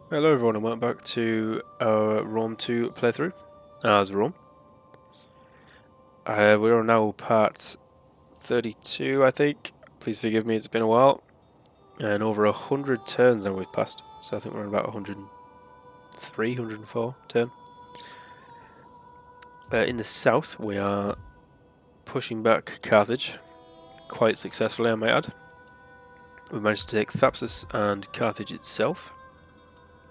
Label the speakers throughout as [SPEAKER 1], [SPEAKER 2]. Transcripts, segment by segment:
[SPEAKER 1] Hello everyone and welcome back to our Rome 2 playthrough as Rome. We're on now part 32 I think. Please forgive me, it's been a while. And over 100 turns now we've passed. So I think we're on about 103, 104 turn. In the south we are pushing back Carthage quite successfully, I might add. We've managed to take Thapsus and Carthage itself.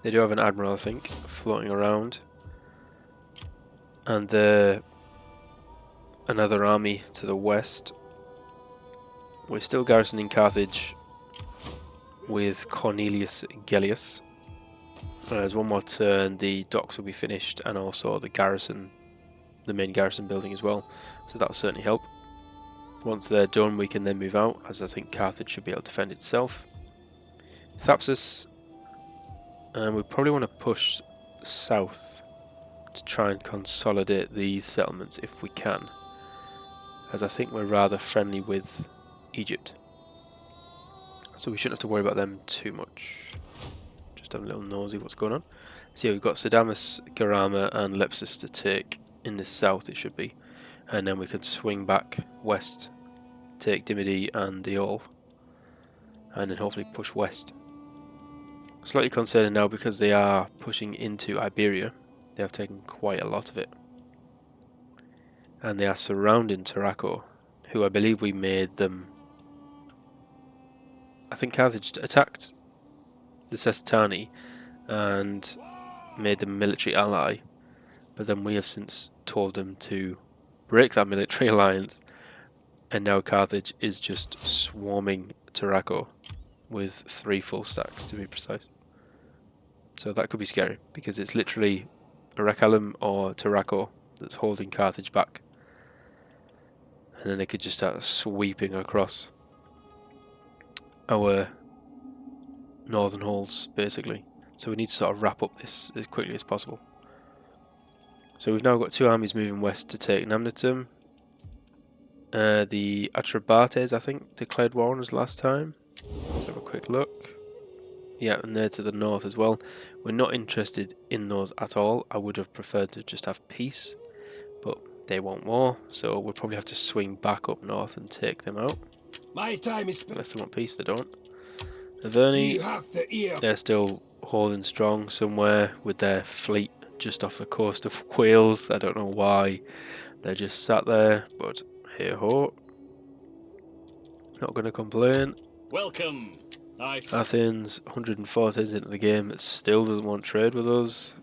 [SPEAKER 1] They do have an admiral I think floating around. And another army to the west. We're still garrisoning Carthage with Cornelius Gellius. There's one more turn, the docks will be finished, and also the garrison, the main garrison building as well. So that'll certainly help. Once they're done, we can then move out, as I think Carthage should be able to defend itself. Thapsus, and we probably want to push south to try and consolidate these settlements if we can, as I think we're rather friendly with Egypt. So we shouldn't have to worry about them too much. Just having a little nosy what's going on. So yeah, we've got Sadamus, Garama and Lepsis to take in the south it should be. And then we can swing back west, take Dimity and Diol. And then hopefully push west. Slightly concerning now because they are pushing into Iberia. They have taken quite a lot of it. And they are surrounding Tarraco, who I believe we made them... I think Carthage attacked the Sestani and made them a military ally, but then we have since told them to break that military alliance, and now Carthage is just swarming Tarraco with 3 full stacks to be precise. So that could be scary because it's literally Aracalum or Tarraco that's holding Carthage back, and then they could just start sweeping across our northern holds basically. So we need to sort of wrap up this as quickly as possible. So we've now got 2 armies moving west to take Namnetum. The Atrabates, I think, declared war on us last time. Let's have a quick look. Yeah, and they're to the north as well. We're not interested in those at all. I would have preferred to just have peace, but they want war, so we'll probably have to swing back up north and take them out.
[SPEAKER 2] My time is
[SPEAKER 1] Unless they want peace, they don't. Averni, they're still holding strong somewhere with their fleet just off the coast of Wales. I don't know why they're just sat there, but hey ho. Not going to complain.
[SPEAKER 2] welcome.
[SPEAKER 1] Athens, 140 into the game, still doesn't want trade with us.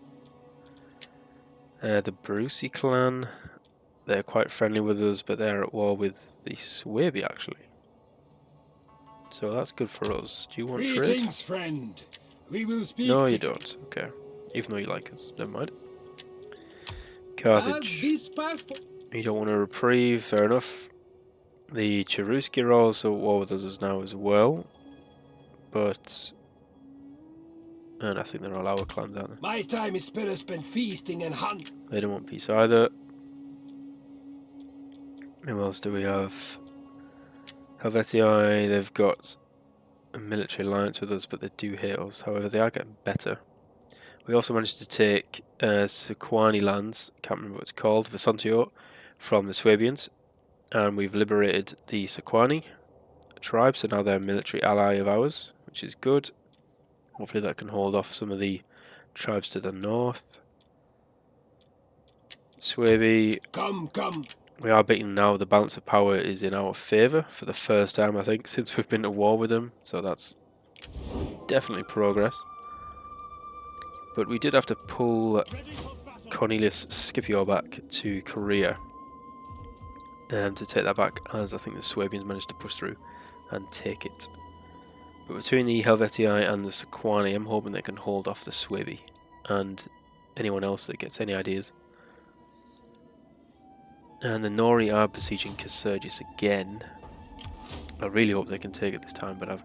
[SPEAKER 1] The Brucey clan, they're quite friendly with us, but they're at war with the Suebi actually. So that's good for us. Do you want trade?
[SPEAKER 2] Friend. We will speak.
[SPEAKER 1] No, you don't. Okay. Even though you like us. Never mind. Carthage. You don't want a reprieve. Fair enough. The Cheruski are also at war with us now as well. But... and I think they're all our clans, aren't they?
[SPEAKER 2] My time is better spent feasting and hunt.
[SPEAKER 1] They don't want peace either. Who else do we have? Helvetii, they've got a military alliance with us, but they do hate us. However, they are getting better. We also managed to take Sequani lands, can't remember what it's called, Vesontio, from the Swabians. And we've liberated the Sequani tribe, so now they're a military ally of ours, which is good. Hopefully that can hold off some of the tribes to the north. Swabi.
[SPEAKER 2] Come.
[SPEAKER 1] We are beating now. The balance of power is in our favour for the first time, I think, since we've been to war with them. So that's definitely progress. But we did have to pull Cornelius Scipio back to Korea to take that back, as I think the Swabians managed to push through and take it. But between the Helvetii and the Sequani, I'm hoping they can hold off the Swabi and anyone else that gets any ideas. And the Nori are besieging Casurgis again. I really hope they can take it this time, but I've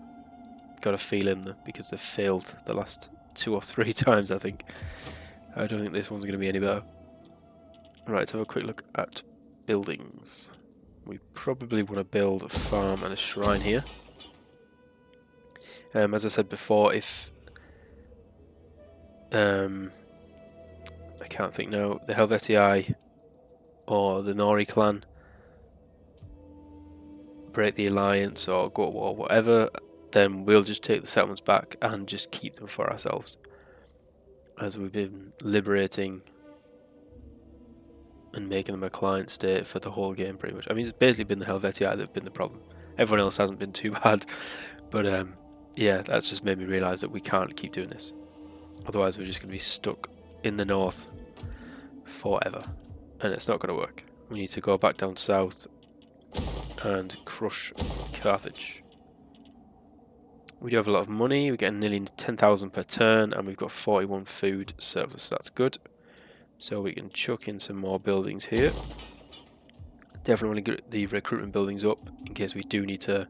[SPEAKER 1] got a feeling that because they've failed the last 2 or 3 times, I think. I don't think this one's going to be any better. Right, let's have a quick look at buildings. We probably want to build a farm and a shrine here. As I said before, if I can't think now, the Helvetii or the Nori clan break the alliance or go to war, whatever, then we'll just take the settlements back and just keep them for ourselves, as we've been liberating and making them a client state for the whole game pretty much. I mean, it's basically been the Helvetii that have been the problem. Everyone else hasn't been too bad, but yeah, that's just made me realise that we can't keep doing this. Otherwise we're just going to be stuck in the north forever, and it's not going to work. We need to go back down south and crush Carthage. We do have a lot of money, we're getting nearly 10,000 per turn, and we've got 41 food surplus, that's good. So we can chuck in some more buildings here. Definitely want to get the recruitment buildings up in case we do need to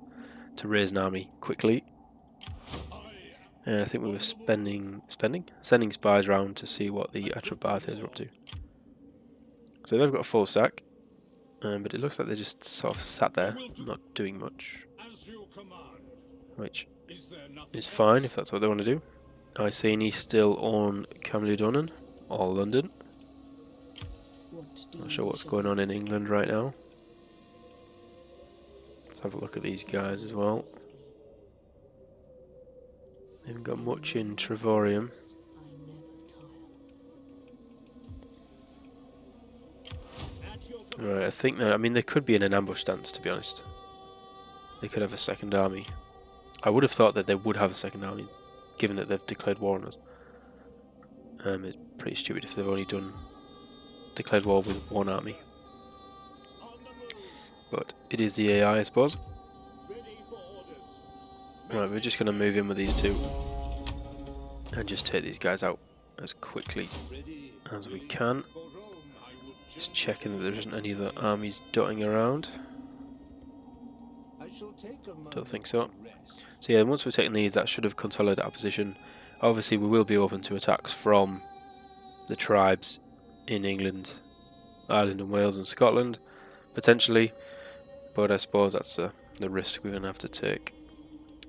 [SPEAKER 1] raise an army quickly. And I think we were sending spies around to see what the Atrobates are up to. So they've got a full stack, but it looks like they just sort of sat there, not doing much, which is fine if that's what they want to do. Iceni still on Camludonan or London. Not sure what's going on in England right now. Let's have a look at these guys as well. They haven't got much in Trevorium. Right, I think that, I mean, they could be in an ambush stance, to be honest. They could have a second army. I would have thought that they would have a second army, given that they've declared war on us. It's pretty stupid if they've only declared war with one army. But it is the AI, I suppose. Right, we're just going to move in with these two and just take these guys out as quickly as we can. Just checking that there isn't any other armies dotting around. Don't think so. So yeah, once we've taken these, that should have consolidated our position. Obviously we will be open to attacks from the tribes in England, Ireland and Wales and Scotland, potentially. But I suppose that's the risk we're going to have to take,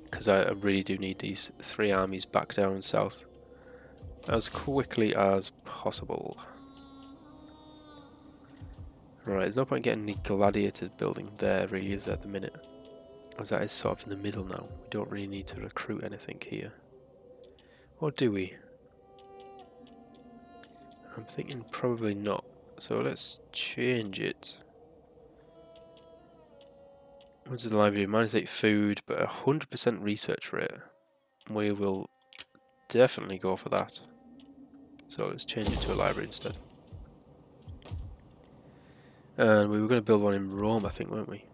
[SPEAKER 1] because I really do need these three armies back down south as quickly as possible. Right, there's no point getting any gladiators building there, really, is there, at the minute? As that is sort of in the middle now. We don't really need to recruit anything here. Or do we? I'm thinking probably not. So let's change it. What's the library? -8 food, but 100% research rate. We will definitely go for that. So let's change it to a library instead. And we were going to build one in Rome, I think, weren't we?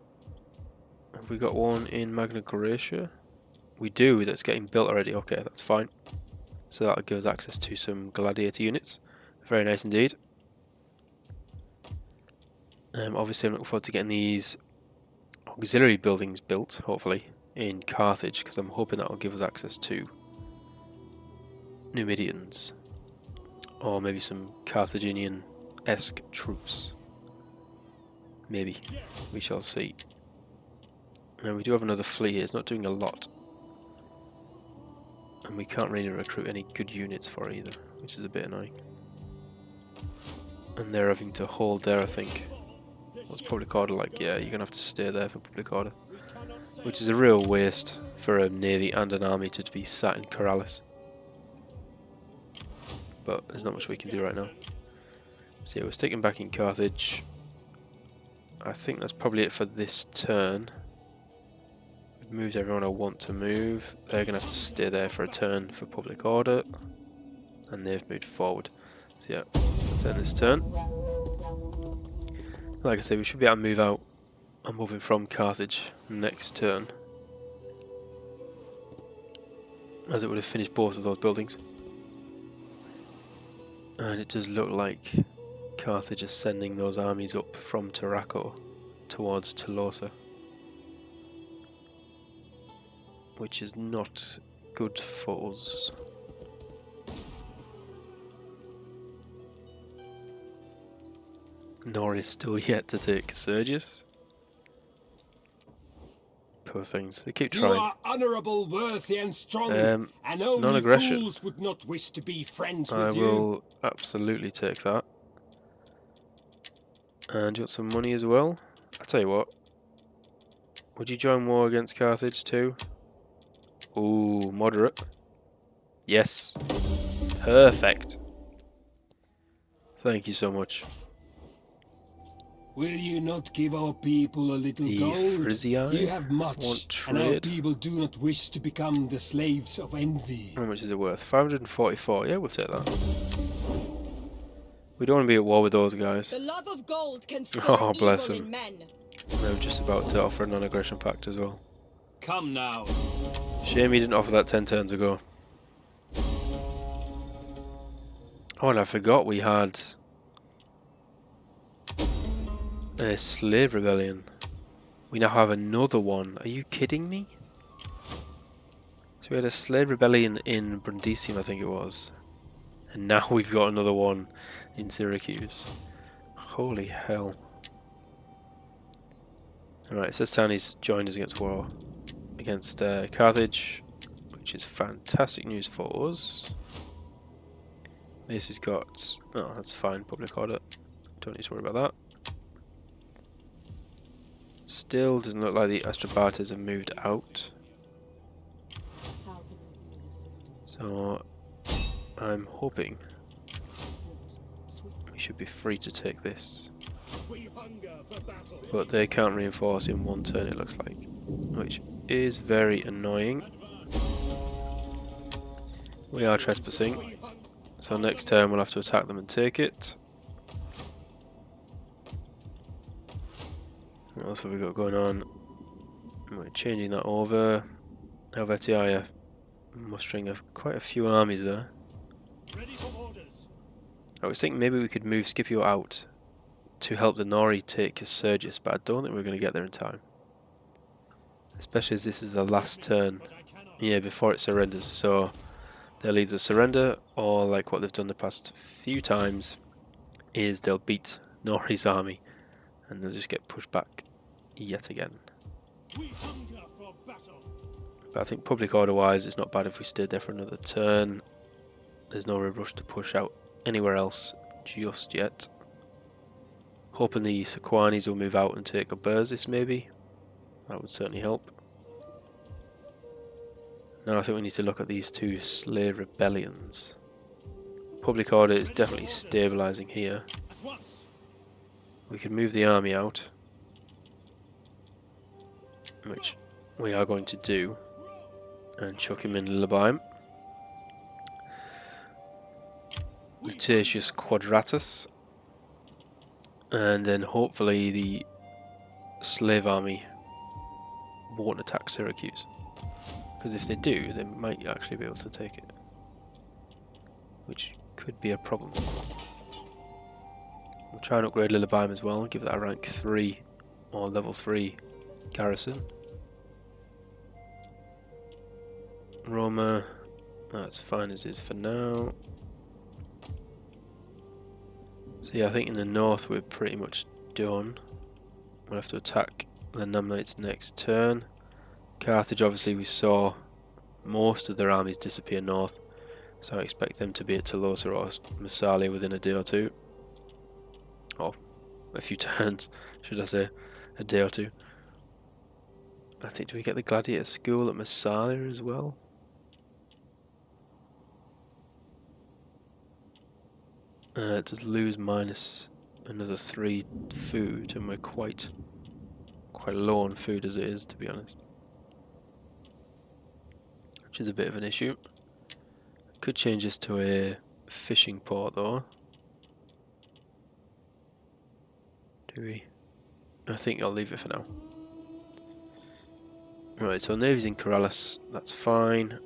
[SPEAKER 1] Have we got one in Magna Graecia? We do, that's getting built already. Okay, that's fine. So that gives us access to some gladiator units. Very nice indeed. Obviously I'm looking forward to getting these auxiliary buildings built, hopefully, in Carthage, because I'm hoping that will give us access to Numidians. Or maybe some Carthaginian-esque troops. Maybe. We shall see. Now we do have another fleet here, it's not doing a lot. And we can't really recruit any good units for it either, which is a bit annoying. And they're having to hold there, I think. What's public order like? Yeah, you're going to have to stay there for public order. Which is a real waste for a navy and an army to be sat in Corrales. But there's not much we can do right now. So yeah, we're sticking back in Carthage. I think that's probably it for this turn. We've moved everyone I want to move. They're going to have to stay there for a turn for public order. And they've moved forward. So yeah, let's end this turn. Like I say, we should be able to move out and moving from Carthage next turn, as it would have finished both of those buildings. And it does look like Carthage is sending those armies up from Tarraco towards Tolosa, which is not good for us. Nor is still yet to take Sergius. poor things. They keep
[SPEAKER 2] You
[SPEAKER 1] trying.
[SPEAKER 2] are honourable, worthy, and strong, and only
[SPEAKER 1] Non-aggression.
[SPEAKER 2] fools would not wish to be friends
[SPEAKER 1] I
[SPEAKER 2] with you.
[SPEAKER 1] will absolutely take that. And you got some money as well. I'll tell you what. Would you join war against Carthage too? Ooh, moderate. Yes. Perfect. Thank you so much.
[SPEAKER 2] Will you not give our people a little
[SPEAKER 1] The
[SPEAKER 2] gold?
[SPEAKER 1] Frisiae
[SPEAKER 2] You have much,
[SPEAKER 1] want
[SPEAKER 2] and our
[SPEAKER 1] trade.
[SPEAKER 2] people do not wish to become the slaves of envy.
[SPEAKER 1] How much is it worth? 544. Yeah, we'll take that. We don't want to be at war with those guys.
[SPEAKER 3] The love of gold can stir
[SPEAKER 1] Oh, bless
[SPEAKER 3] evil
[SPEAKER 1] him.
[SPEAKER 3] in men.
[SPEAKER 1] They were just about to offer a non-aggression pact as well.
[SPEAKER 2] Come now.
[SPEAKER 1] Shame he didn't offer that 10 turns ago. Oh, and I forgot we had a slave rebellion. We now have another one. Are you kidding me? So we had a slave rebellion in Brundisium, I think it was. And now we've got another one in Syracuse. Holy hell. Alright, so Sani's joined us against war. Against Carthage, which is fantastic news for us. This has got... oh, that's fine, public order. Don't need to worry about that. Still doesn't look like the Astrobates have moved out. So I'm hoping we should be free to take this. But they can't reinforce in one turn, it looks like, which is very annoying. We are trespassing, so next turn we'll have to attack them and take it. What else have we got going on? We're changing that over. Helvetii are mustering quite a few armies there. I was thinking maybe we could move Scipio out to help the Nori take Sergius, but I don't think we're going to get there in time. Especially as this is the last turn, yeah, before it surrenders. So they'll either surrender, or like what they've done the past few times, is they'll beat Nori's army and they'll just get pushed back yet again. But I think public order wise it's not bad if we stayed there for another turn. There's no real rush to push out anywhere else just yet. Hoping the Sequanis will move out and take Obersis maybe. That would certainly help. Now I think we need to look at these two slave rebellions. Public order is definitely stabilising here. We can move the army out, which we are going to do, and chuck him in Lilybaeum. Lutatius Quadratus, and then hopefully the slave army won't attack Syracuse, because if they do they might actually be able to take it, which could be a problem. We'll try and upgrade Lilybaeum as well, give that a rank 3 or level 3 garrison. Roma, that's fine as is for now. So yeah, I think in the north we're pretty much done. We'll have to attack the Namnites next turn. Carthage, obviously we saw most of their armies disappear north, so I expect them to be at Tolosa or Massalia within a day or two. Or a few turns, should I say, a day or two. I think, do we get the gladiator school at Massalia as well? It does lose minus another 3 food, and we're quite low on food as it is, to be honest. Which is a bit of an issue. Could change this to a fishing port though. Do we? I think I'll leave it for now. Right, so navy's in Corellis, that's fine.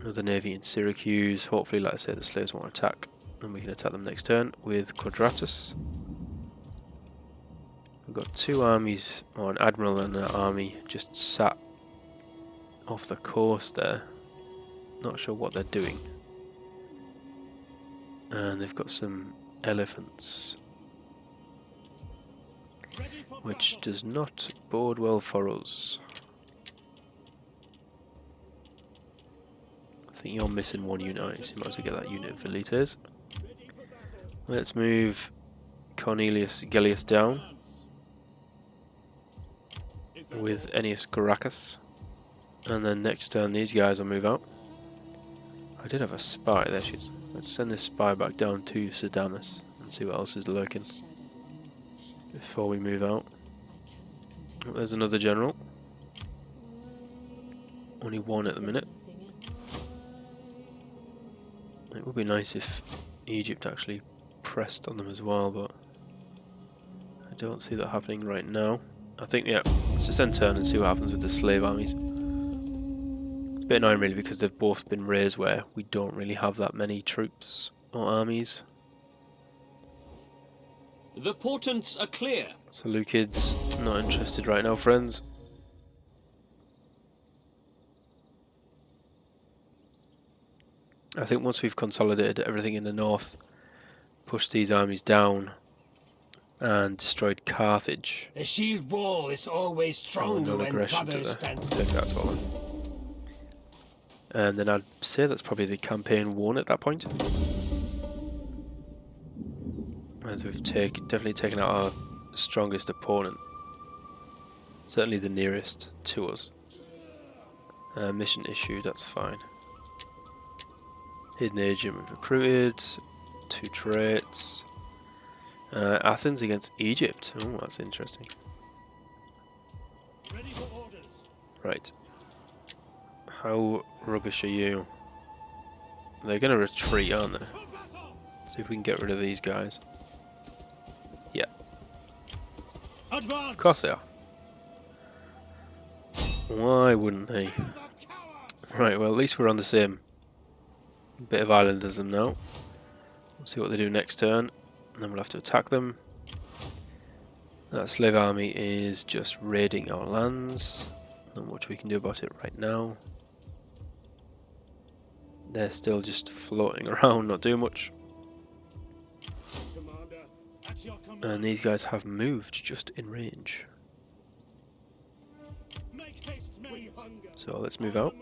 [SPEAKER 1] Another navy in Syracuse. Hopefully, like I say, the slaves won't attack, and we can attack them next turn with Quadratus. We've got 2 armies, or an admiral and an army, just sat off the coast there. Not sure what they're doing. And they've got some elephants, which does not bode well for us. think you're missing one unit, so you might as well get that unit of Velites. Let's move Cornelius Gellius down with Ennius Gracchus. And then next turn these guys will move out. I did have a spy, there she is. Let's send this spy back down to Sedamus and see what else is lurking before we move out. Oh, there's another general. Only one at the minute. It would be nice if Egypt actually pressed on them as well, but I don't see that happening right now. I think, yeah, let's just end turn and see what happens with the slave armies. It's a bit annoying really because they've both been raised where we don't really have that many troops or armies.
[SPEAKER 3] The portents are clear.
[SPEAKER 1] So Leucid's not interested right now, friends. I think once we've consolidated everything in the north, pushed these armies down, and destroyed Carthage.
[SPEAKER 2] The shield wall is always stronger when brothers stand.
[SPEAKER 1] Take that as well. And then I'd say that's probably the campaign won at that point. As we've definitely taken out our strongest opponent. Certainly the nearest to us. Mission issue, that's fine. Hidden agent we've recruited. 2 traits. Athens against Egypt. Oh, that's interesting.
[SPEAKER 2] Ready for orders.
[SPEAKER 1] Right. How rubbish are you? They're going to retreat, aren't they? See if we can get rid of these guys. Yeah.
[SPEAKER 2] Advance.
[SPEAKER 1] Of course they are. Why wouldn't they? Right, well at least we're on the same bit of island as them now. We'll see what they do next turn, and then we'll have to attack them. That slave army is just raiding our lands. Not much we can do about it right now. They're still just floating around, not doing much. And these guys have moved just in range. So let's move out.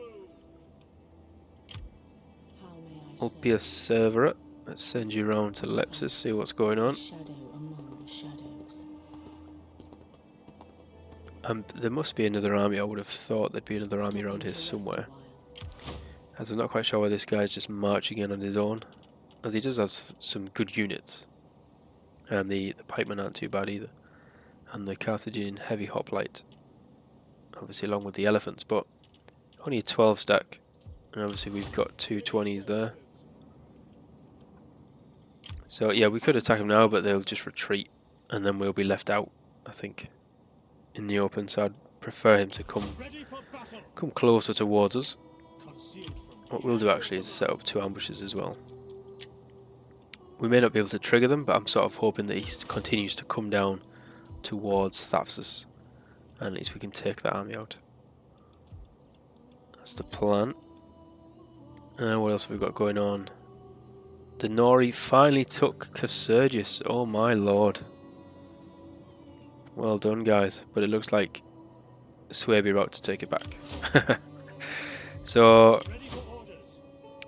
[SPEAKER 1] Ulpius Cervera. Let's send you around to Lepsis, see what's going on. There must be another army. I would have thought there'd be another army around here somewhere. As I'm not quite sure why this guy's just marching in on his own. As he does have some good units. And the pikemen aren't too bad either. And the Carthaginian heavy hoplite. Obviously along with the elephants, but only a 12 stack. And obviously we've got 2 20s there. So yeah, we could attack them now, but they'll just retreat. And then we'll be left out, I think, in the open. So I'd prefer him to come closer towards us. What we'll do actually is set up 2 ambushes as well. We may not be able to trigger them, but I'm sort of hoping that he continues to come down towards Thapsus. And at least we can take that army out. That's the plan. What else have we got going on? The Nori finally took Casergius. Oh my lord. Well done, guys. But it looks like Suebi are about to take it back. So,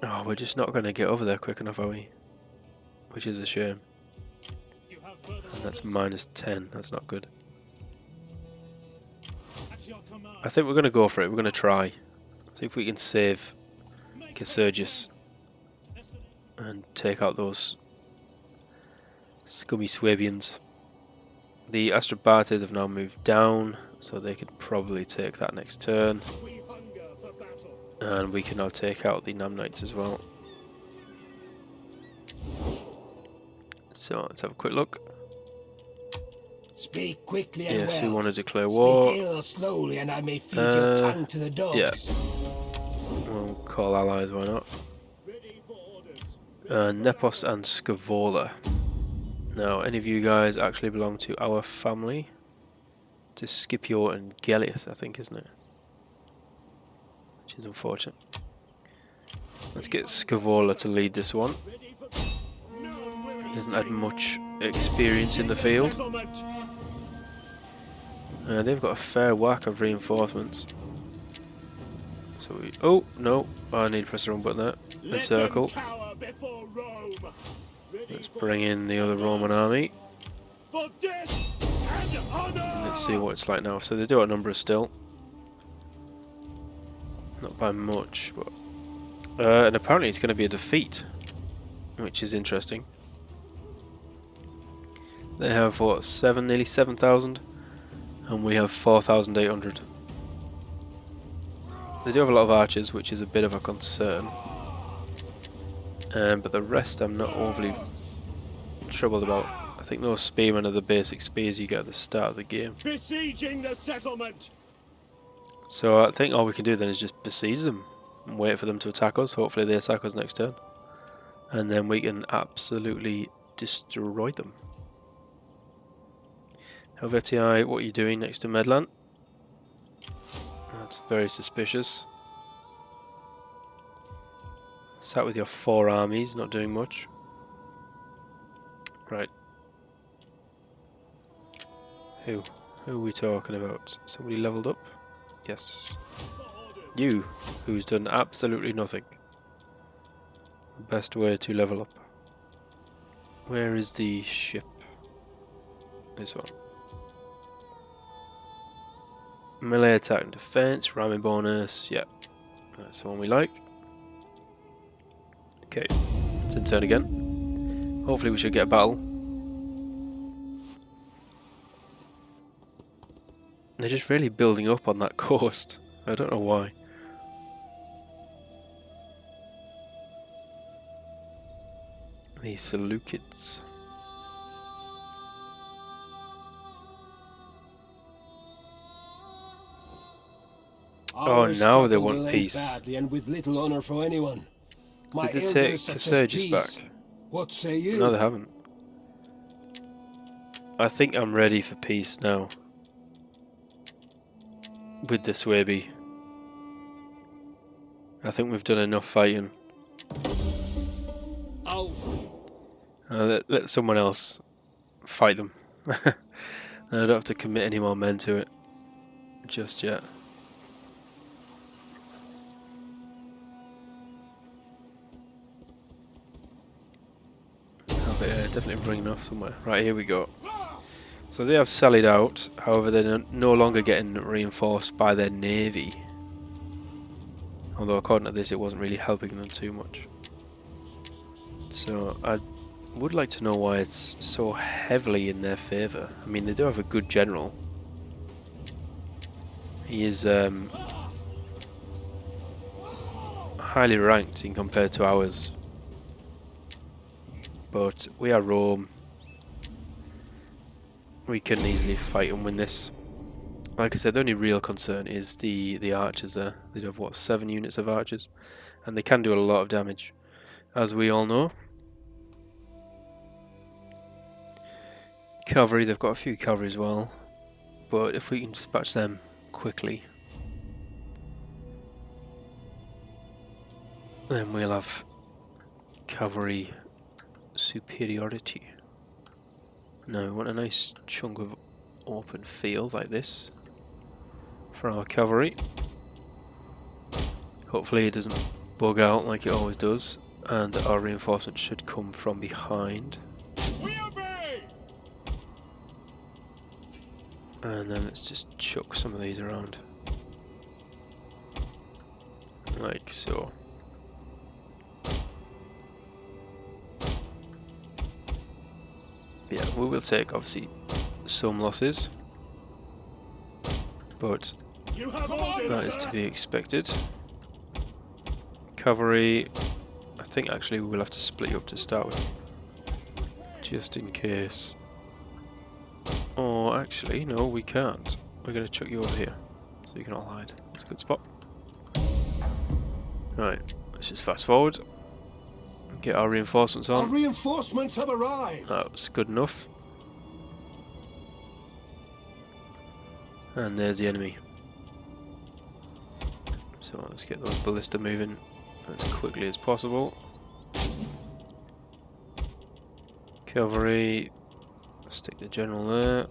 [SPEAKER 1] oh, we're just not going to get over there quick enough, are we? Which is a shame. And that's -10. That's not good. I think we're going to go for it. We're going to try. See if we can save Casergius and take out those scummy Swabians. The Astrobates have now moved down, so they could probably take that next turn. And we can now take out the Namnites as well. So let's have a quick look.
[SPEAKER 2] Speak quickly and
[SPEAKER 1] yes,
[SPEAKER 2] well.
[SPEAKER 1] we want to declare war.
[SPEAKER 2] Speak ill slowly, and I may feed your tongue to the dogs.
[SPEAKER 1] Yeah. We'll call allies, why not? Nepos and Scavola. Now, any of you guys actually belong to our family? To Scipio and Gellius, I think, isn't it? Which is unfortunate. Let's get Scavola to lead this one. He hasn't had much experience in the field. They've got a fair whack of reinforcements. So we... Oh, no. I need to press the wrong button there. And circle. Let's bring in the other Roman army. Let's see what it's like now. So they do outnumber us still. Not by much, but... and apparently it's going to be a defeat, which is interesting. They have, what, nearly 7,000? And we have 4,800. They do have a lot of archers, which is a bit of a concern. But the rest I'm not overly troubled about. I think those spearmen are the basic spears you get at the start of the game.
[SPEAKER 2] Besieging the settlement.
[SPEAKER 1] So I think all we can do then is just besiege them and wait for them to attack us. Hopefully they attack us next turn. And then we can absolutely destroy them. Helvetii, what are you doing next to Medlan? That's very suspicious. Sat with your 4 armies, not doing much. Right. Who? Who are we talking about? Somebody leveled up? Yes. You, who's done absolutely nothing. The best way to level up. Where is the ship? This one. Melee attack and defense, ramming bonus, yep. That's the one we like. Okay, it's in turn again. Hopefully we should get a battle. They're just really building up on that coast. I don't know why. These Seleucids. Oh, now they want peace.
[SPEAKER 2] Badly and with little honor for anyone. My
[SPEAKER 1] Did they take
[SPEAKER 2] elders such as
[SPEAKER 1] Cassandra
[SPEAKER 2] peace.
[SPEAKER 1] back?
[SPEAKER 2] What say you?
[SPEAKER 1] No, they haven't. I think I'm ready for peace now. With the Swaby. I think we've done enough fighting.
[SPEAKER 3] Oh,
[SPEAKER 1] Let someone else fight them. And I don't have to commit any more men to it just yet. But yeah, definitely bringing off somewhere. Right, here we go. So they have sallied out, however they're no longer getting reinforced by their navy. Although according to this it wasn't really helping them too much. So I would like to know why it's so heavily in their favour. I mean, they do have a good general. He is highly ranked in compared to ours. But we are Rome. We can easily fight and win this. Like I said, the only real concern is the archers there. They have, what, 7 units of archers? And they can do a lot of damage, as we all know. Cavalry, they've got a few cavalry as well. But if we can dispatch them quickly, then we'll have cavalry superiority. Now we want a nice chunk of open field like this for our cavalry. Hopefully it doesn't bug out like it always does, and our reinforcements should come from behind. And then let's just chuck some of these around. Like so. Yeah, we will take obviously some losses, but that is to be expected. Cavalry, I think actually we will have to split you up to start with, just in case. Or actually, no, we can't. We're going to chuck you over here, so you can all hide. That's a good spot. Right, let's just fast forward. Get our reinforcements on.
[SPEAKER 2] Our reinforcements have arrived.
[SPEAKER 1] That's good enough. And there's the enemy. So let's get those ballista moving as quickly as possible. Cavalry, stick the general there.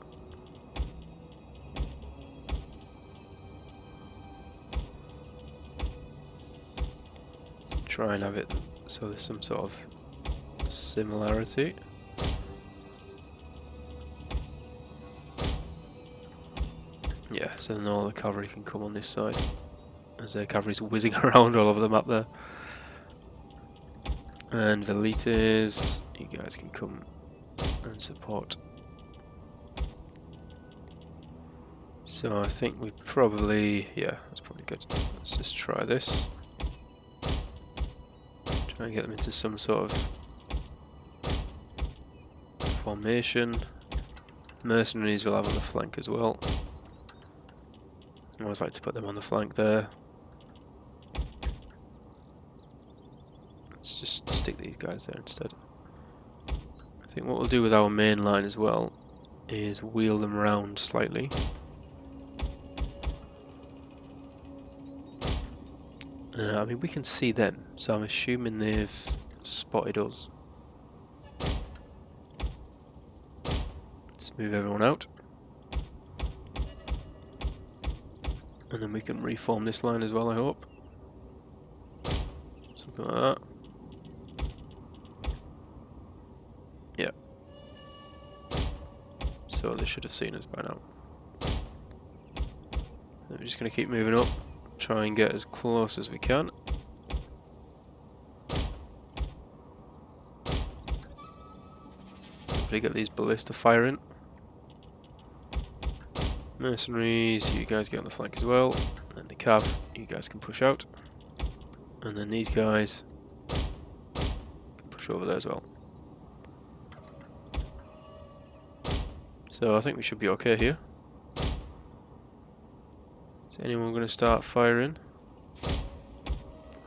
[SPEAKER 1] try and have it so there's some sort of similarity. Yeah, so then all the cavalry can come on this side as their cavalry's whizzing around all over the map there. And Velites, you guys can come and support. So I think we probably, yeah, that's probably good. Let's just try this. Try and get them into some sort of formation. Mercenaries we'll have on the flank as well. I always like to put them on the flank there. Let's just stick these guys there instead. I think what we'll do with our main line as well is wheel them around slightly. I mean, we can see them, so I'm assuming they've spotted us. Let's move everyone out. And then we can reform this line as well, I hope. Something like that. Yeah. So they should have seen us by now. And we're just going to keep moving up. Try and get as close as we can. Hopefully get these ballista firing. Mercenaries, you guys get on the flank as well. And then the cav, you guys can push out. And then these guys can push over there as well. So I think we should be okay here. Is anyone going to start firing?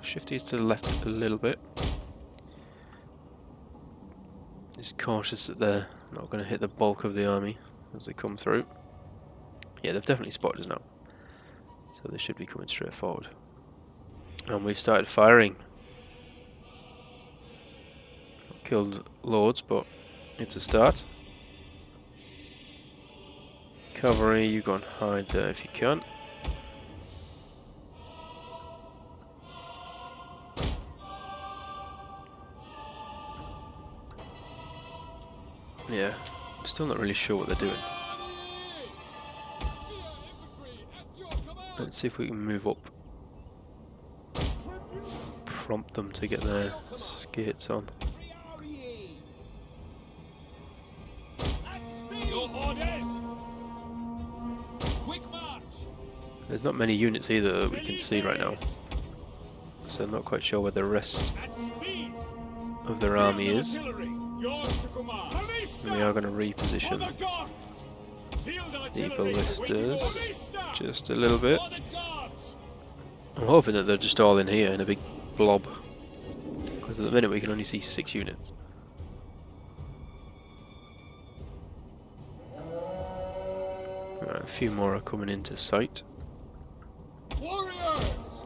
[SPEAKER 1] Shift these to the left a little bit. Just cautious that they're not going to hit the bulk of the army as they come through. Yeah, they've definitely spotted us now. So they should be coming straight forward. And we've started firing. Killed loads, but it's a start. Cavalry, you go and hide there if you can. Yeah, I'm still not really sure what they're doing. Let's see if we can move up. Prompt them to get their skates on. There's not many units either that we can see right now. So I'm not quite sure where the rest of their army is. And we are going to reposition the ballistas just a little bit. I'm hoping that they're just all in here in a big blob, because at the minute we can only see 6 units. Right, a few more are coming into sight.
[SPEAKER 2] Warriors!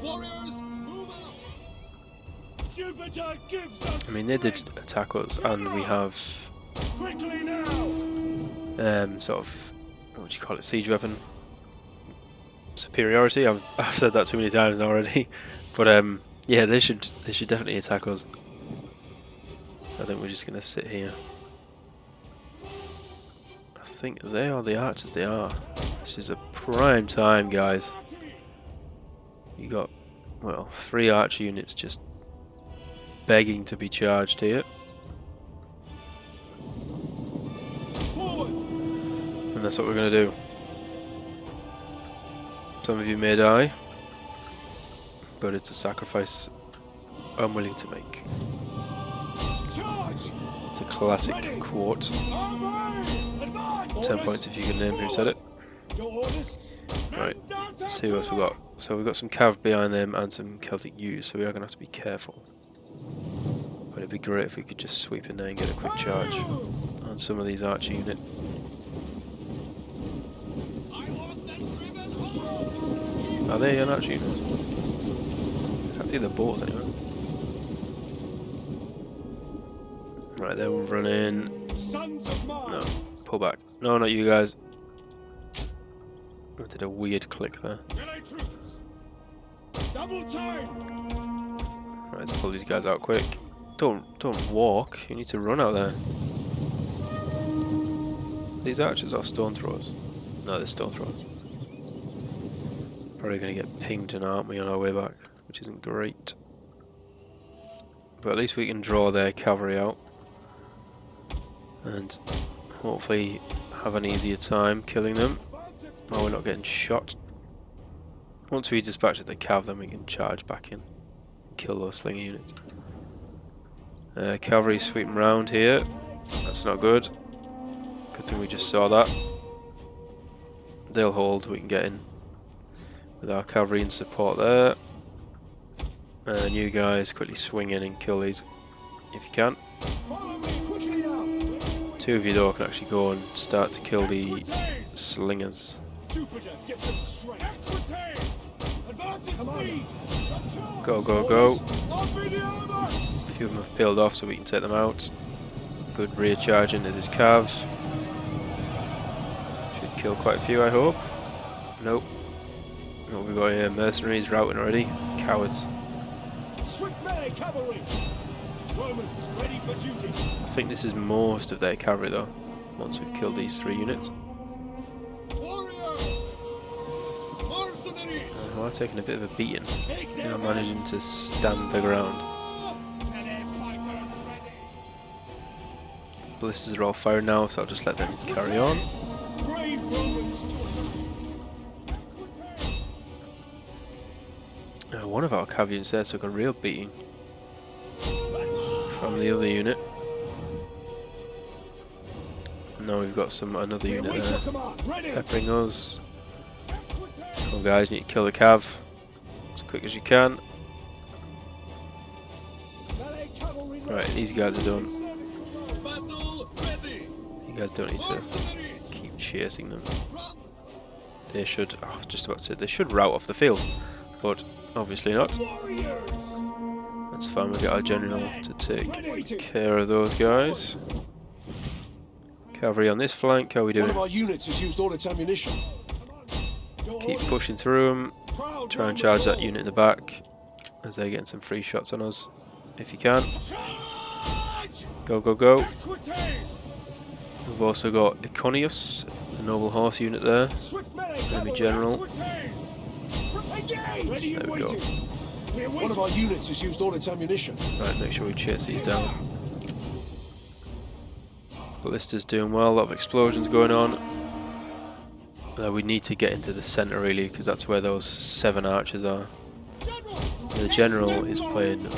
[SPEAKER 2] Warriors, move out! Jupiter gives us
[SPEAKER 1] I mean, they did attack us, and we have
[SPEAKER 2] quickly now!
[SPEAKER 1] sort of, what do you call it, siege weapon superiority. I've said that too many times already, but yeah, they should definitely attack us. So I think we're just gonna sit here. I think they are the archers. They are. This is a prime time, guys. You got, well, 3 archer units just begging to be charged here. And that's what we're going to do. Some of you may die, but it's a sacrifice I'm willing to make. It's a classic quote. 10 points if you can name who said it. Right, let's see what else we got. So we've got some cav behind them and some Celtic U's, so we are going to have to be careful. But it'd be great if we could just sweep in there and get a quick charge on some of these archer units. Are they an archer unit? I can't see the boars anyway. Right, they're running. No, pull back. No, not you guys. I did a weird click there.
[SPEAKER 2] Double time!
[SPEAKER 1] Let's pull these guys out quick. Don't walk. You need to run out there. These archers are stone throwers. No, they're stone throwers. Probably going to get pinged and aren't we on our way back, which isn't great. But at least we can draw their cavalry out and hopefully have an easier time killing them while we're not getting shot. Once we dispatch the cav, then we can charge back in and kill those slinger units. Cavalry sweeping round here. That's not good. Good thing we just saw that. They'll hold, we can get in with our cavalry and support there. And you guys quickly swing in and kill these if you can. Two of you though can actually go and start to kill the slingers. Go, go, go. A few of them have peeled off so we can take them out. Good rear charge into this cav. Should kill quite a few, I hope. Nope. What have we got here? Mercenaries routing already. Cowards.
[SPEAKER 2] Swift melee cavalry. Romans ready for duty.
[SPEAKER 1] I think this is most of their cavalry though, once we've killed these 3 units. We're taking a bit of a beating. They're managing to stand the ground. Ballistas are all firing now, so I'll just let them carry on. One of our cav units there took a real beating from the other unit. Now we've got another unit there peppering us. Come on guys, you need to kill the cav as quick as you can. Right, these guys are done. You guys don't need to keep chasing them. They should, I was just about to say, they should rout off the field, but obviously not. That's fine, we've got our general to take care of those guys. Cavalry on this flank, how are we doing?
[SPEAKER 2] One of our units has used all its ammunition.
[SPEAKER 1] Keep pushing through them. Try and charge that unit in the back as they're getting some free shots on us, if you can. Go, go, go. We've also got Iconius, the noble horse unit there. Enemy general. There we go.
[SPEAKER 2] One of our units has used all its ammunition.
[SPEAKER 1] Right, make sure we chase these down. Ballista's doing well, a lot of explosions going on. We need to get into the centre really, because that's where those 7 archers are. The general is playing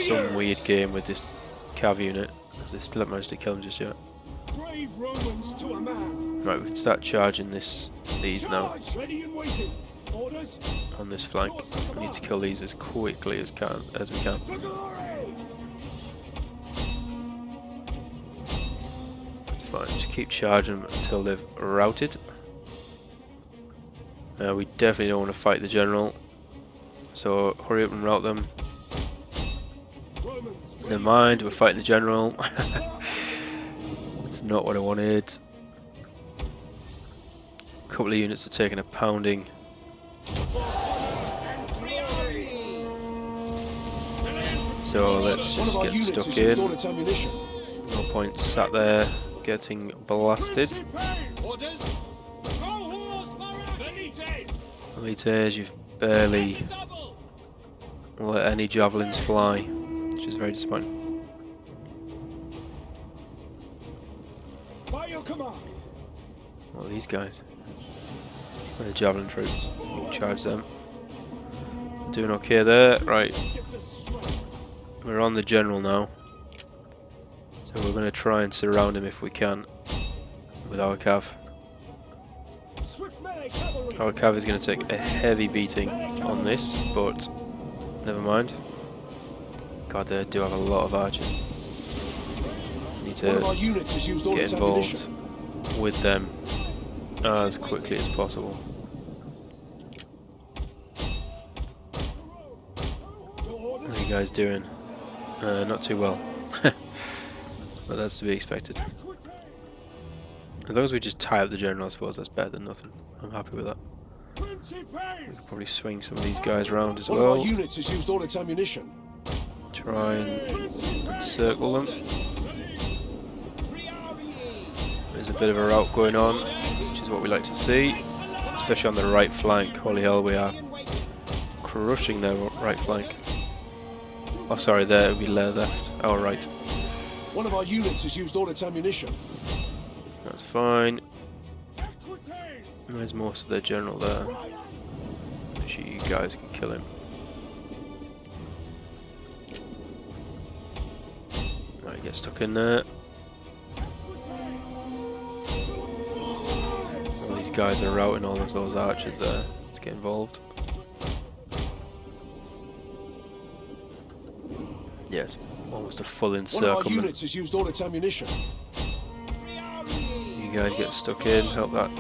[SPEAKER 1] some weird game with this cav unit, as they still haven't managed to kill him just yet. Right, we can start charging these now. On this flank. We need to kill these as quickly as we can. That's fine, just keep charging them until they've routed. We definitely don't want to fight the general, so hurry up and rout them. Never mind, we're fighting the general. That's not what I wanted. A couple of units are taking a pounding. So let's just get stuck in. No point sat there getting blasted. Elites, you've barely let any javelins fly, which is very disappointing. What are these guys? Where are the javelin troops? We'll charge them. Doing okay there. Right. We're on the general now. So we're going to try and surround him if we can with our cav. Our cav is going to take a heavy beating on this, but never mind. God, they do have a lot of archers. Need to get involved with them as quickly as possible. What are you guys doing? Not too well. But that's to be expected. As long as we just tie up the general, I suppose that's better than nothing. I'm happy with that.
[SPEAKER 2] Princy pace.
[SPEAKER 1] Probably swing some of these guys around as
[SPEAKER 2] One of our
[SPEAKER 1] well.
[SPEAKER 2] units has used all its ammunition.
[SPEAKER 1] Try and encircle them. There's a bit of a rout going on, which is what we like to see, especially on the right flank. Holy hell, we are crushing their right flank. Oh, sorry, there would be left, our right.
[SPEAKER 2] One of our units has used all its ammunition.
[SPEAKER 1] That's fine. There's most of their general there. Make sure you guys can kill him. Right, get stuck in there. All these guys are routing all of those archers there. Let's get involved. Yes, almost a full
[SPEAKER 2] One of our
[SPEAKER 1] encirclement.
[SPEAKER 2] units has used all its ammunition.
[SPEAKER 1] You guys get stuck in, help that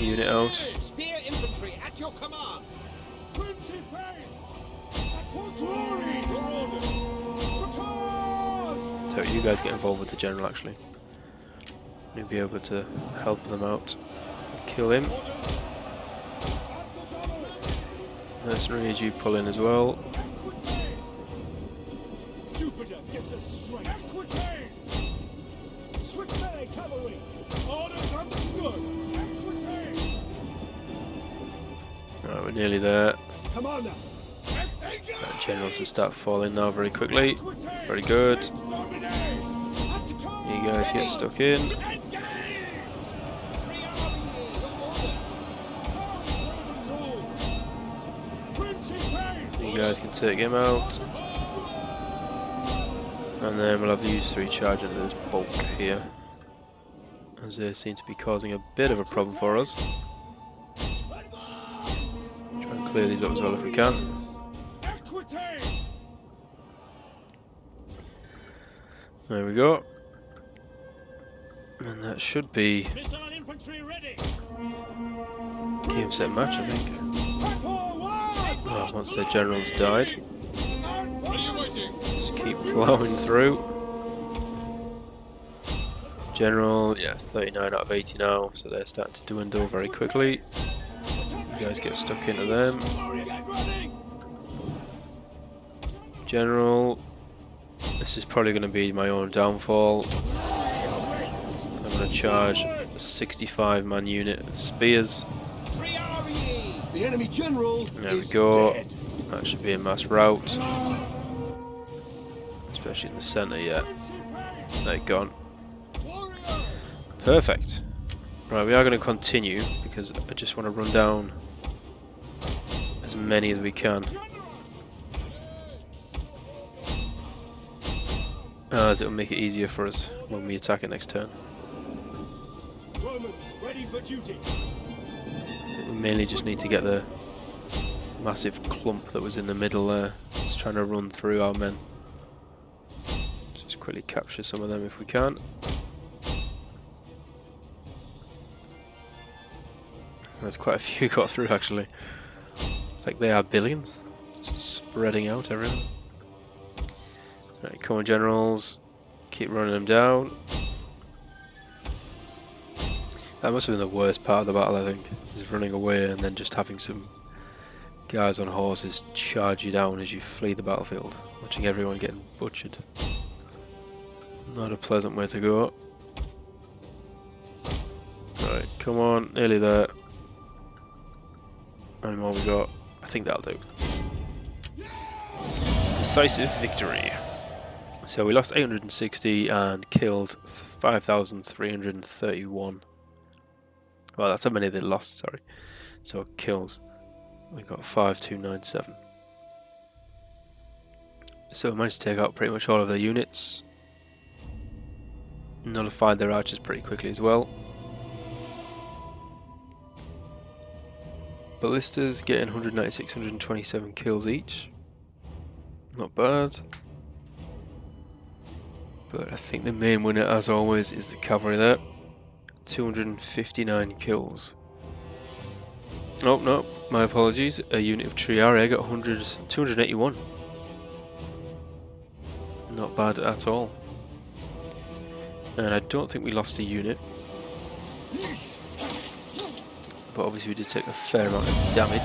[SPEAKER 1] unit out.
[SPEAKER 3] Spear infantry at your command.
[SPEAKER 2] Princy pace. For glory.
[SPEAKER 1] So you guys get involved with the general actually. You'll be able to help them out. Kill him. Mercenaries, you pull in as well.
[SPEAKER 2] Jupiter gives us strength. Equites. Swift melee cavalry. Orders understood. Equites.
[SPEAKER 1] Right, we're nearly there.
[SPEAKER 2] Commander.
[SPEAKER 1] Generals will start falling now very quickly. Very good. You guys get stuck in. You guys can take him out. And then we'll have these three charge into this bulk here, as they seem to be causing a bit of a problem for us. Try and clear these up as well if we can. There we go. And that should be game set match, I think. Well, once their generals died. Just keep plowing through. General, yeah, 39 out of 80 now, so they're starting to dwindle very quickly. You guys get stuck into them. General, this is probably going to be my own downfall. I'm going to charge a 65-man unit of spears.
[SPEAKER 2] The enemy general
[SPEAKER 1] There we
[SPEAKER 2] is
[SPEAKER 1] go.
[SPEAKER 2] dead.
[SPEAKER 1] That should be a mass rout. Especially in the centre, yeah. They're gone. Perfect. Right, we are going to continue because I just want to run down as many as we can. As it will make it easier for us when we attack it next turn.
[SPEAKER 2] Romans ready for duty.
[SPEAKER 1] We mainly just need to get the massive clump that was in the middle there. Just trying to run through our men. Just quickly capture some of them if we can. There's quite a few got through actually. It's like they are billions. Just spreading out everywhere. Right, come on generals. Keep running them down. That must have been the worst part of the battle, I think. Is running away and then just having some guys on horses charge you down as you flee the battlefield. Watching everyone getting butchered. Not a pleasant way to go. Right, come on, nearly there. How many more we got? I think that'll do. Decisive victory. So we lost 860 and killed 5,331. Well, that's how many they lost, sorry. So kills. We got 5,297. So we managed to take out pretty much all of their units. Nullified their archers pretty quickly as well. Ballistas getting 196, 127 kills each. Not bad. But I think the main winner, as always, is the cavalry there. 259 kills. Oh, no, my apologies. A unit of Triaria got 281. Not bad at all. And I don't think we lost a unit. but obviously we did take a fair amount of damage.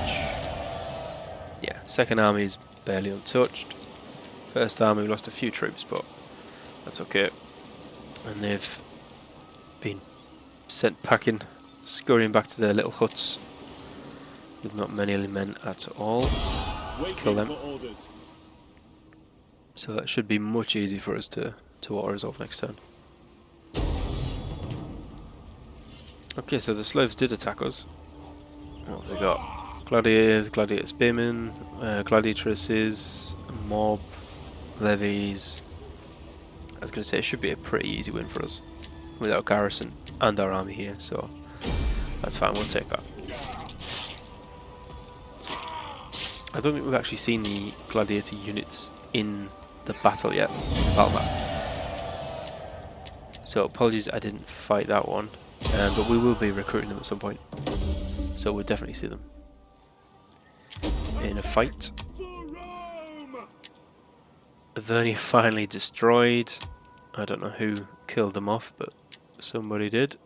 [SPEAKER 1] Yeah, second army is barely untouched. First army we lost a few troops, but that's okay. And they've been sent packing, scurrying back to their little huts with not many men at all. Let's kill them. So that should be much easier for us to auto-resolve next turn. Okay, so the Slavs did attack us. What have they got? Gladiators, gladiator spearmen, gladiatresses, mob, levies. I was going to say it should be a pretty easy win for us with our garrison and our army here, so that's fine, we'll take that. I don't think we've actually seen the gladiator units in the battle yet, the battle map. So apologies I didn't fight that one, but we will be recruiting them at some point, so we'll definitely see them in a fight. Avernia finally destroyed. I don't know who killed them off, but somebody did.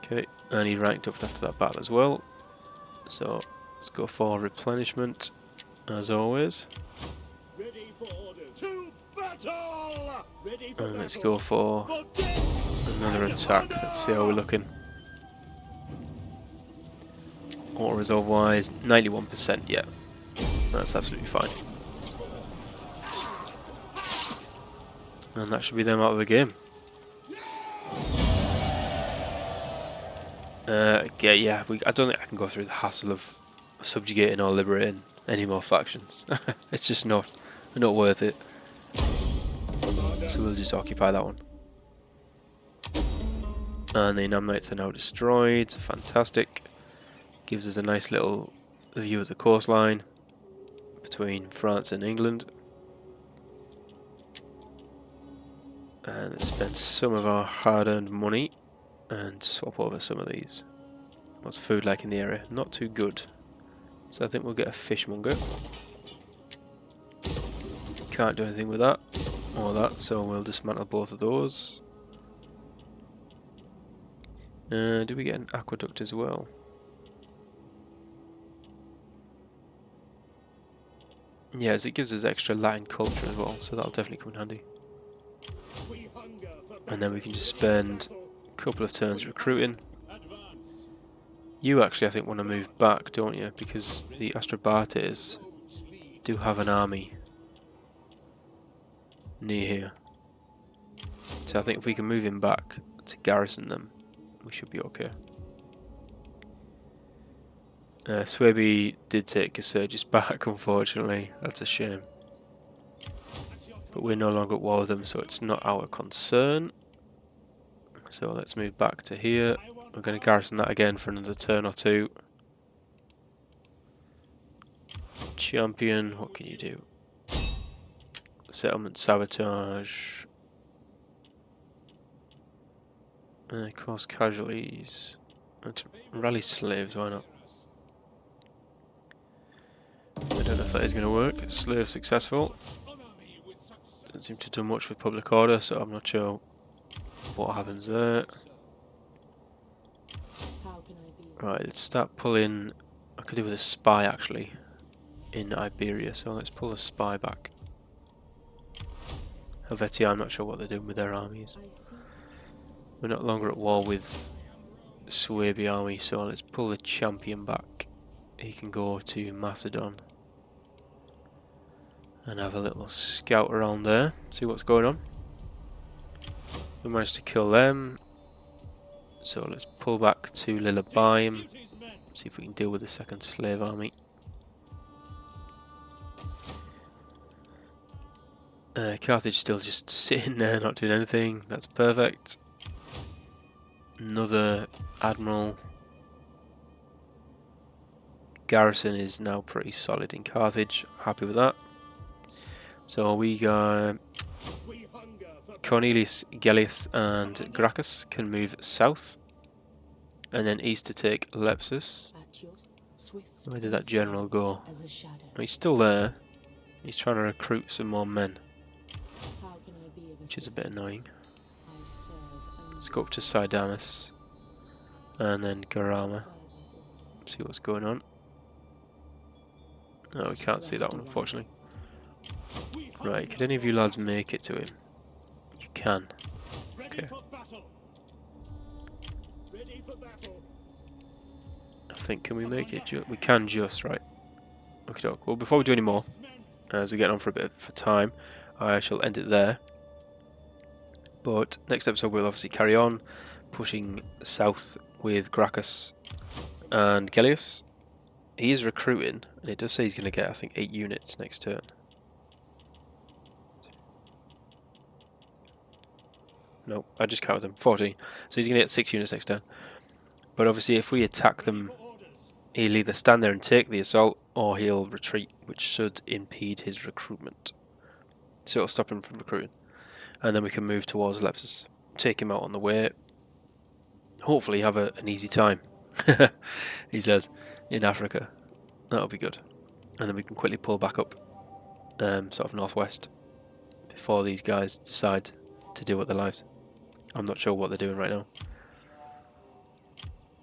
[SPEAKER 1] Okay, and he ranked up after that battle as well. So let's go for replenishment, as always.
[SPEAKER 2] Ready for orders. To battle! Ready for
[SPEAKER 1] And let's
[SPEAKER 2] battle.
[SPEAKER 1] go for another attack. Let's see how we're looking. Auto resolve wise, 91%. Yeah, that's absolutely fine. And that should be them out of the game. Yeah, I don't think I can go through the hassle of subjugating or liberating any more factions. It's just not worth it. So we'll just occupy that one. And the Namnites are now destroyed. Fantastic. Gives us a nice little view of the coastline between France and England. And let's spend some of our hard-earned money and swap over some of these. What's food like in the area? Not too good. So I think we'll get a fishmonger. Can't do anything with that or that, so we'll dismantle both of those. Do we get an aqueduct as well? Yes, it gives us extra Latin culture as well, so that'll definitely come in handy. And then we can just spend a couple of turns recruiting. You actually, I think, want to move back, don't you? Because the Astrobates do have an army near here. So I think if we can move him back to garrison them, we should be okay. Swaby did take Casurgis back, unfortunately. That's a shame. But we're no longer at war with them, so it's not our concern. So let's move back to here. We're going to garrison that again for another turn or two. Champion, what can you do? Settlement sabotage. Cause casualties. Let's rally slaves, why not? I don't know if that is going to work. Slave successful. Doesn't seem to do much with public order, so I'm not sure what happens there. Right, let's start pulling. I could do with a spy actually in Iberia, so let's pull a spy back. Helvetia, I'm not sure what they're doing with their armies. We're no longer at war with Swaby army, so let's pull the champion back. He can go to Macedon and have a little scout around there, see what's going on. We managed to kill them, so let's pull back to Lilybaeum, see if we can deal with the second slave army. Carthage still just sitting there, not doing anything. That's perfect. Another admiral. Garrison is now pretty solid in Carthage. Happy with that. So we got Cornelius, Gellius and Gracchus can move south. And then east to take Lepsus. Where did that general go? He's still there. He's trying to recruit some more men, which is a bit annoying. Let's go up to Sidamus And then Garama. See what's going on. Oh, we can't see that one, unfortunately. Right, could any of you lads make it to him? You can. Okay. I think, can we make it? We can just, right. Okay, well, before we do any more, as we get on for a bit for time, I shall end it there. But next episode we'll obviously carry on, pushing south with Gracchus and Gellius. He is recruiting, and it does say he's going to get, I think, 8 units next turn. No, I just counted them, 14. So he's going to get 6 units next turn. But obviously if we attack them, he'll either stand there and take the assault, or he'll retreat, which should impede his recruitment. So it'll stop him from recruiting. And then we can move towards Leptis, take him out on the way, hopefully have an easy time, he says, in Africa. That'll be good. And then we can quickly pull back up, sort of northwest, before these guys decide to do what their lives. I'm not sure what they're doing right now.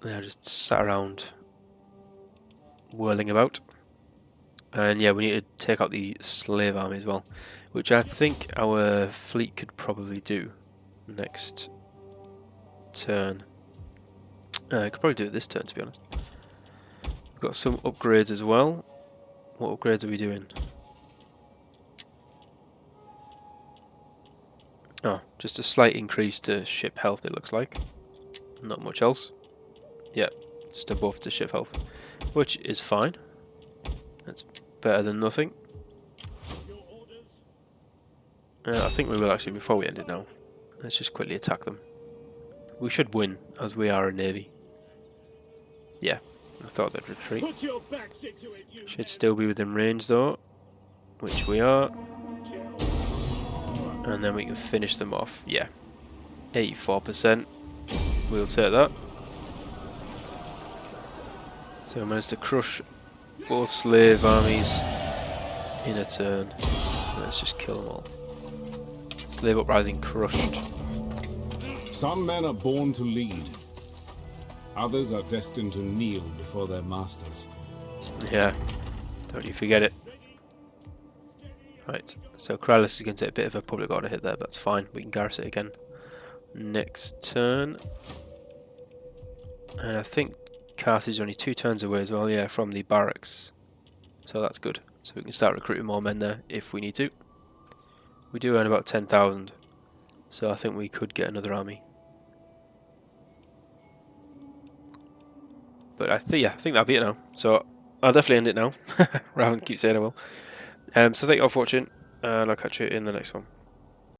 [SPEAKER 1] They're just sat around whirling about. And yeah, we need to take out the slave army as well, which I think our fleet could probably do next turn. I could probably do it this turn, to be honest. We've got some upgrades as well. What upgrades are we doing? Oh, just a slight increase to ship health, it looks like. Not much else. Yeah, just a buff to ship health, which is fine. That's better than nothing. I think we will actually, before we end it now. Let's just quickly attack them. We should win, as we are a navy. Yeah, I thought they'd retreat. Should still be within range though, which we are. And then we can finish them off. Yeah, 84%. We'll take that. So I managed to crush both slave armies in a turn. Let's just kill them all. Slave uprising crushed.
[SPEAKER 2] Some men are born to lead. Others are destined to kneel before their masters.
[SPEAKER 1] Yeah, don't you forget it. Right, so Krylus is going to take a bit of a public order hit there, but that's fine. We can garrison it again next turn. And I think Carthage is only 2 turns away as well, yeah, from the barracks. So that's good. So we can start recruiting more men there if we need to. We do earn about 10,000, so I think we could get another army. But I think that'll be it now. So I'll definitely end it now, rather than keep saying I will. So thank you all for watching, and I'll catch you in the next one.